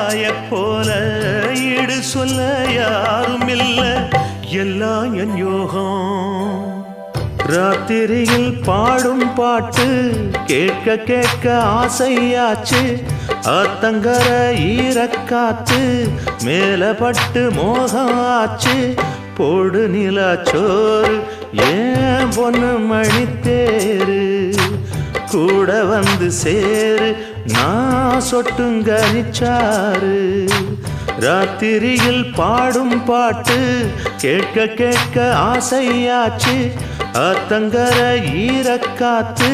தாயைப் போல ஈடு சொல்ல யாரும் இல்ல, எல்லாம் என் யோகம். ராத்திரியில் பாடும் பாட்டு கேட்க கேட்க ஆசையாச்சு, ஆத்தங்கர ஈரக்காத்து மேலப்பட்டு மோகம் ஆச்சு. போடு நிலாச்சோறு ஏன் பொண்ணு மணித்தேரு, கூட வந்து சேரு நான் சொட்டுங்கனிச்சாரு. ராத்திரியில் பாடும் பாட்டு கேட்க கேட்க ஆசையாச்சு, ஆத்தங்கர ஈரக்காத்து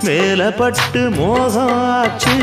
மேலப்பட்டு மோகம் ஆச்சு.